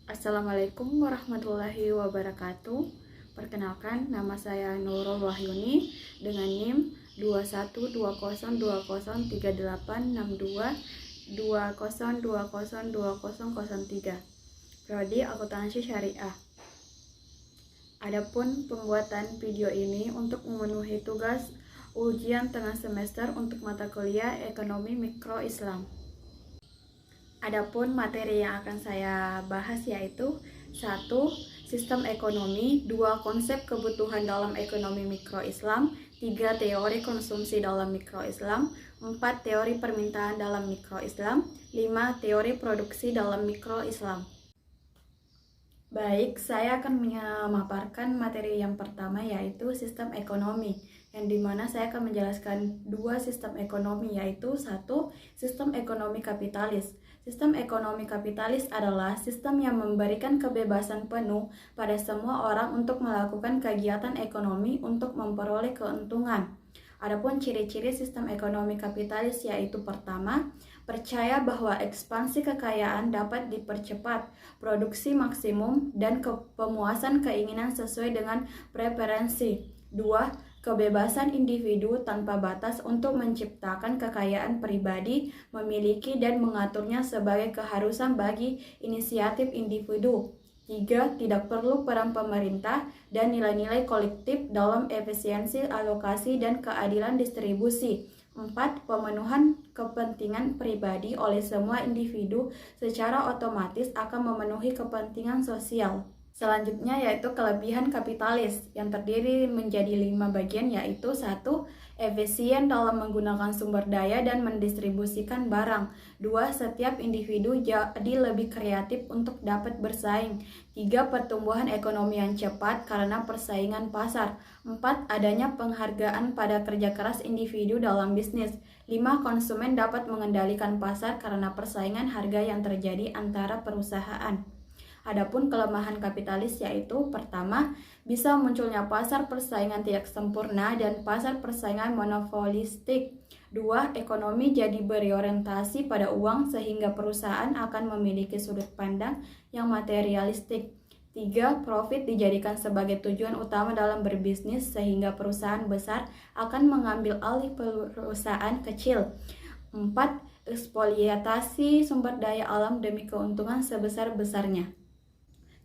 Assalamualaikum warahmatullahi wabarakatuh. Perkenalkan, nama saya Nurul Wahyuni dengan NIM 212020386220202003. Prodi Akuntansi Syariah. Adapun pembuatan video ini untuk memenuhi tugas ujian tengah semester untuk mata kuliah Ekonomi Mikro Islam. Adapun materi yang akan saya bahas yaitu 1. Sistem ekonomi, 2. Konsep kebutuhan dalam ekonomi mikro Islam, 3. Teori konsumsi dalam mikro Islam, 4. Teori permintaan dalam mikro Islam, 5. Teori produksi dalam mikro Islam. Baik, saya akan memaparkan materi yang pertama yaitu sistem ekonomi, yang dimana saya akan menjelaskan dua sistem ekonomi yaitu 1. Sistem ekonomi kapitalis. Sistem ekonomi kapitalis adalah sistem yang memberikan kebebasan penuh pada semua orang untuk melakukan kegiatan ekonomi untuk memperoleh keuntungan. Adapun ciri-ciri sistem ekonomi kapitalis yaitu pertama, percaya bahwa ekspansi kekayaan dapat dipercepat, produksi maksimum, dan pemuasan keinginan sesuai dengan preferensi. 2. Kebebasan individu tanpa batas untuk menciptakan kekayaan pribadi, memiliki dan mengaturnya sebagai keharusan bagi inisiatif individu. 3. Tidak perlu peran pemerintah dan nilai-nilai kolektif dalam efisiensi alokasi dan keadilan distribusi. 4. Pemenuhan kepentingan pribadi oleh semua individu secara otomatis akan memenuhi kepentingan sosial. Selanjutnya yaitu kelebihan kapitalis yang terdiri menjadi 5 bagian yaitu 1. Efisien dalam menggunakan sumber daya dan mendistribusikan barang. 2. Setiap individu jadi lebih kreatif untuk dapat bersaing. 3. Pertumbuhan ekonomi yang cepat karena persaingan pasar. 4. Adanya penghargaan pada kerja keras individu dalam bisnis. 5. Konsumen dapat mengendalikan pasar karena persaingan harga yang terjadi antara perusahaan. Adapun kelemahan kapitalis yaitu pertama, bisa munculnya pasar persaingan tidak sempurna dan pasar persaingan monopolistik. 2. Ekonomi jadi berorientasi pada uang sehingga perusahaan akan memiliki sudut pandang yang materialistik. 3. Profit dijadikan sebagai tujuan utama dalam berbisnis sehingga perusahaan besar akan mengambil alih perusahaan kecil. 4. Eksploitasi sumber daya alam demi keuntungan sebesar-besarnya.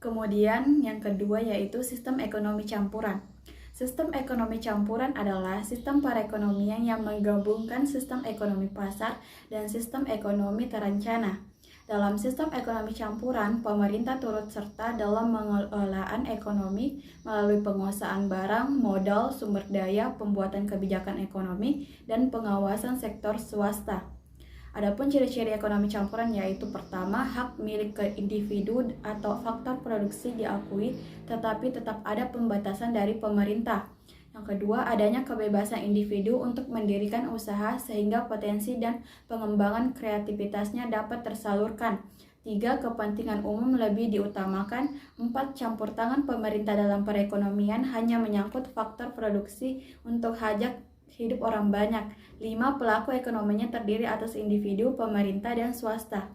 Kemudian yang kedua yaitu sistem ekonomi campuran. Sistem ekonomi campuran adalah sistem perekonomian yang menggabungkan sistem ekonomi pasar dan sistem ekonomi terencana. Dalam sistem ekonomi campuran, pemerintah turut serta dalam pengelolaan ekonomi melalui penguasaan barang, modal, sumber daya, pembuatan kebijakan ekonomi, dan pengawasan sektor swasta. Adapun ciri-ciri ekonomi campuran yaitu pertama, hak milik ke individu atau faktor produksi diakui tetapi tetap ada pembatasan dari pemerintah. Yang kedua, adanya kebebasan individu untuk mendirikan usaha sehingga potensi dan pengembangan kreativitasnya dapat tersalurkan. 3. Kepentingan umum lebih diutamakan. 4. Campur tangan pemerintah dalam perekonomian hanya menyangkut faktor produksi untuk hajat hidup orang banyak. 5. Pelaku ekonominya terdiri atas individu, pemerintah, dan swasta.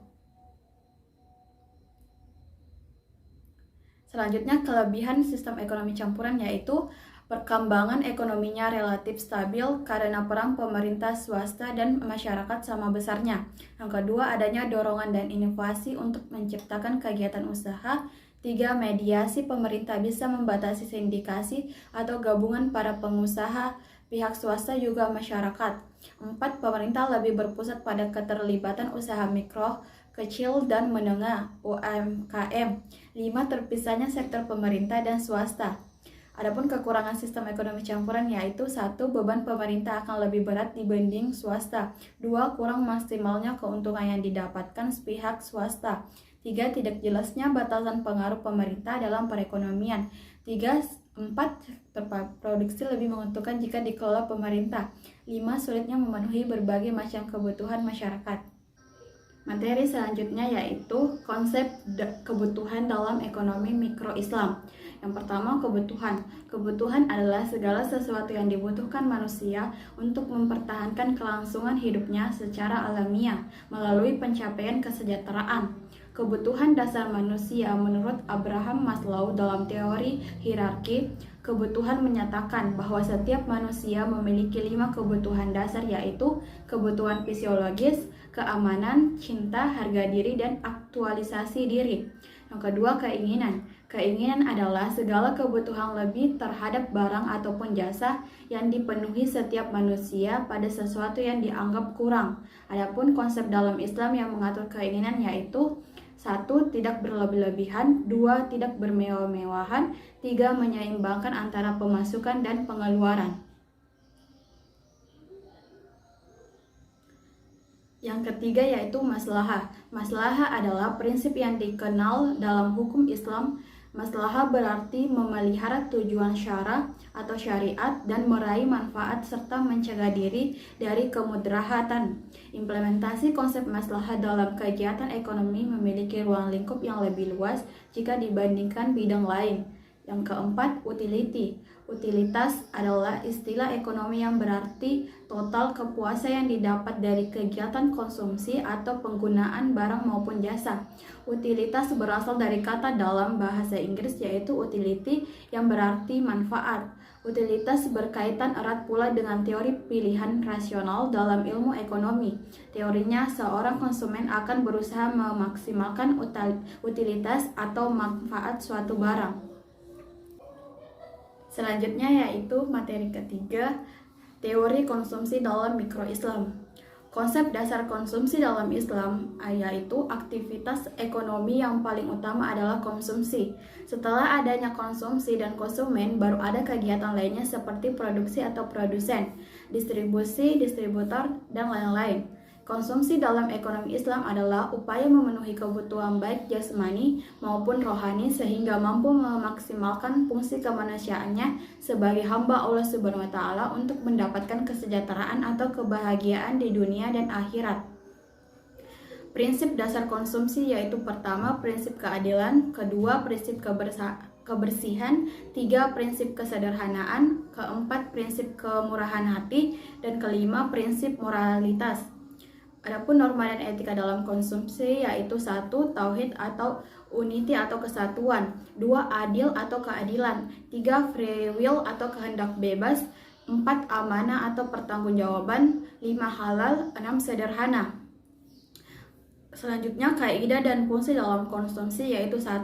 Selanjutnya, kelebihan sistem ekonomi campuran yaitu perkembangan ekonominya relatif stabil karena peran pemerintah, swasta, dan masyarakat sama besarnya. Yang kedua, adanya dorongan dan inovasi untuk menciptakan kegiatan usaha. 3. Mediasi pemerintah bisa membatasi sindikasi atau gabungan para pengusaha, pihak swasta juga masyarakat. 4. Pemerintah lebih berpusat pada keterlibatan usaha mikro, kecil, dan menengah (UMKM). 5. Terpisahnya sektor pemerintah dan swasta. Adapun kekurangan sistem ekonomi campuran yaitu 1. Beban pemerintah akan lebih berat dibanding swasta. 2. Kurang maksimalnya keuntungan yang didapatkan pihak swasta. 3. Tidak jelasnya batasan pengaruh pemerintah dalam perekonomian. 4. Produksi lebih menguntungkan jika dikelola pemerintah. 5. Sulitnya memenuhi berbagai macam kebutuhan masyarakat. Materi selanjutnya yaitu konsep kebutuhan dalam ekonomi mikro Islam. Yang pertama, kebutuhan. Kebutuhan adalah segala sesuatu yang dibutuhkan manusia untuk mempertahankan kelangsungan hidupnya secara alamiah melalui pencapaian kesejahteraan. kebutuhan dasar manusia menurut Abraham Maslow dalam teori hierarki kebutuhan menyatakan bahwa setiap manusia memiliki 5 kebutuhan dasar, yaitu kebutuhan fisiologis, keamanan, cinta, harga diri, dan aktualisasi diri. Yang kedua, keinginan. Keinginan adalah segala kebutuhan lebih terhadap barang ataupun jasa yang dipenuhi setiap manusia pada sesuatu yang dianggap kurang. Adapun konsep dalam Islam yang mengatur keinginan yaitu 1. Tidak berlebih-lebihan, 2. Tidak bermewah-mewahan, 3. Menyeimbangkan antara pemasukan dan pengeluaran. Yang ketiga yaitu maslahah. Maslahah adalah prinsip yang dikenal dalam hukum Islam. Maslahah berarti memelihara tujuan syara atau syariat dan meraih manfaat serta mencegah diri dari kemudaratan. Implementasi konsep maslahah dalam kegiatan ekonomi memiliki ruang lingkup yang lebih luas jika dibandingkan bidang lain. Yang keempat, utility. Utilitas adalah istilah ekonomi yang berarti total kepuasan yang didapat dari kegiatan konsumsi atau penggunaan barang maupun jasa. Utilitas berasal dari kata dalam bahasa Inggris yaitu utility yang berarti manfaat. Utilitas berkaitan erat pula dengan teori pilihan rasional dalam ilmu ekonomi. Teorinya, seorang konsumen akan berusaha memaksimalkan utilitas atau manfaat suatu barang. Selanjutnya yaitu materi ketiga, teori konsumsi dalam mikro Islam. Konsep dasar konsumsi dalam Islam yaitu aktivitas ekonomi yang paling utama adalah konsumsi. Setelah adanya konsumsi dan konsumen, baru ada kegiatan lainnya seperti produksi atau produsen, distribusi, distributor, dan lain-lain. Konsumsi dalam ekonomi Islam adalah upaya memenuhi kebutuhan baik jasmani maupun rohani sehingga mampu memaksimalkan fungsi kemanusiaannya sebagai hamba Allah Subhanahu wa taala untuk mendapatkan kesejahteraan atau kebahagiaan di dunia dan akhirat. Prinsip dasar konsumsi yaitu pertama, prinsip keadilan, kedua, prinsip kebersihan, 3. Prinsip kesederhanaan, keempat, prinsip kemurahan hati, dan kelima, prinsip moralitas. Adapun norma dan etika dalam konsumsi yaitu 1. Tauhid atau unity atau kesatuan, 2. Adil atau keadilan, 3. Free will atau kehendak bebas, 4. Amanah atau pertanggungjawaban, 5. Halal, 6. Sederhana. Selanjutnya, kaidah dan fungsi dalam konsumsi yaitu 1.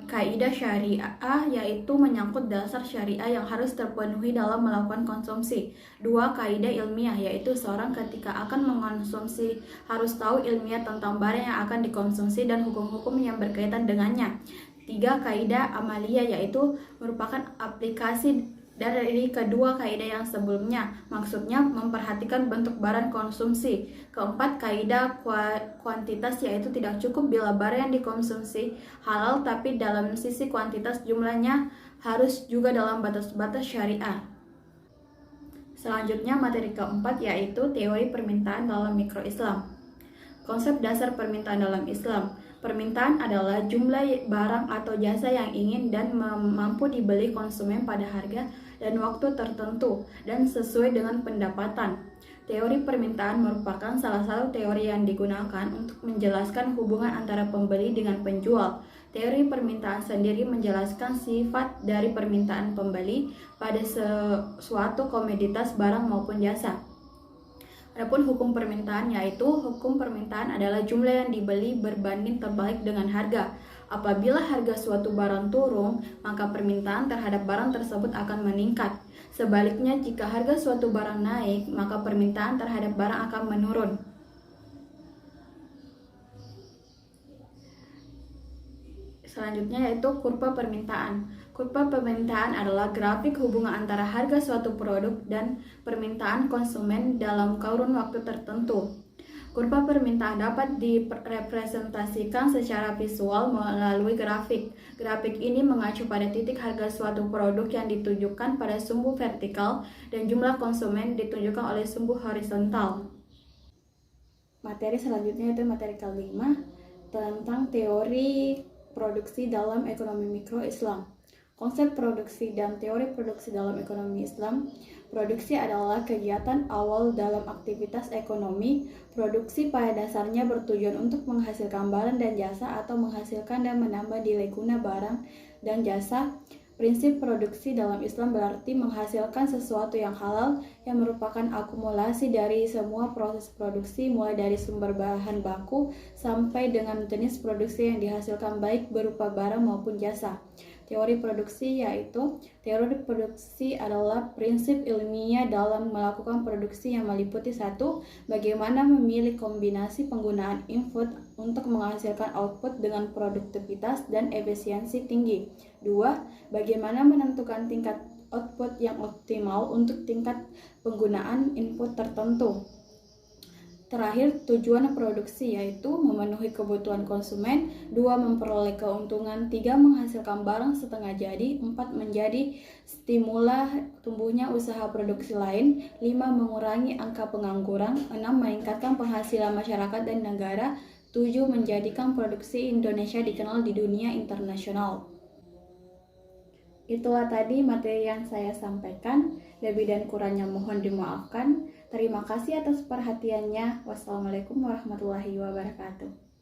Kaidah syariah yaitu menyangkut dasar syariah yang harus terpenuhi dalam melakukan konsumsi. 2. Kaidah ilmiah yaitu seorang ketika akan mengonsumsi harus tahu ilmiah tentang barang yang akan dikonsumsi dan hukum-hukum yang berkaitan dengannya. 3. Kaidah amaliyah yaitu merupakan aplikasi dari kedua kaidah yang sebelumnya, maksudnya memperhatikan bentuk barang konsumsi. Keempat, kaidah kuantitas yaitu tidak cukup bila barang yang dikonsumsi halal, tapi dalam sisi kuantitas jumlahnya harus juga dalam batas-batas syariah. Selanjutnya materi keempat yaitu teori permintaan dalam mikro Islam. Konsep dasar permintaan dalam Islam. Permintaan adalah jumlah barang atau jasa yang ingin dan mampu dibeli konsumen pada harga dan waktu tertentu dan sesuai dengan pendapatan. Teori permintaan merupakan salah satu teori yang digunakan untuk menjelaskan hubungan antara pembeli dengan penjual. Teori permintaan sendiri menjelaskan sifat dari permintaan pembeli pada suatu komoditas barang maupun jasa. Adapun hukum permintaan yaitu hukum permintaan adalah jumlah yang dibeli berbanding terbalik dengan harga. Apabila harga suatu barang turun, maka permintaan terhadap barang tersebut akan meningkat. Sebaliknya, jika harga suatu barang naik, maka permintaan terhadap barang akan menurun. Selanjutnya yaitu kurva permintaan. Kurva permintaan adalah grafik hubungan antara harga suatu produk dan permintaan konsumen dalam kurun waktu tertentu. Kurva permintaan dapat direpresentasikan secara visual melalui grafik. Grafik ini mengacu pada titik harga suatu produk yang ditujukan pada sumbu vertikal dan jumlah konsumen ditunjukkan oleh sumbu horizontal. Materi selanjutnya itu materi kelima tentang teori produksi dalam ekonomi mikro Islam. Konsep produksi dan teori produksi dalam ekonomi Islam. Produksi adalah kegiatan awal dalam aktivitas ekonomi. Produksi pada dasarnya bertujuan untuk menghasilkan barang dan jasa atau menghasilkan dan menambah nilai guna barang dan jasa. Prinsip produksi dalam Islam berarti menghasilkan sesuatu yang halal yang merupakan akumulasi dari semua proses produksi mulai dari sumber bahan baku sampai dengan jenis produksi yang dihasilkan baik berupa barang maupun jasa. Teori produksi yaitu teori produksi adalah prinsip ilmiah dalam melakukan produksi yang meliputi 1. Bagaimana memilih kombinasi penggunaan input untuk menghasilkan output dengan produktivitas dan efisiensi tinggi. 2. Bagaimana menentukan tingkat output yang optimal untuk tingkat penggunaan input tertentu. Terakhir, tujuan produksi yaitu memenuhi kebutuhan konsumen, 2. Memperoleh keuntungan, 3. Menghasilkan barang setengah jadi, 4. Menjadi stimula tumbuhnya usaha produksi lain, 5. Mengurangi angka pengangguran, 6. Meningkatkan penghasilan masyarakat dan negara, 7. Menjadikan produksi Indonesia dikenal di dunia internasional. Itulah tadi materi yang saya sampaikan. Lebih dan kurangnya mohon dimaafkan. Terima kasih atas perhatiannya. Wassalamualaikum warahmatullahi wabarakatuh.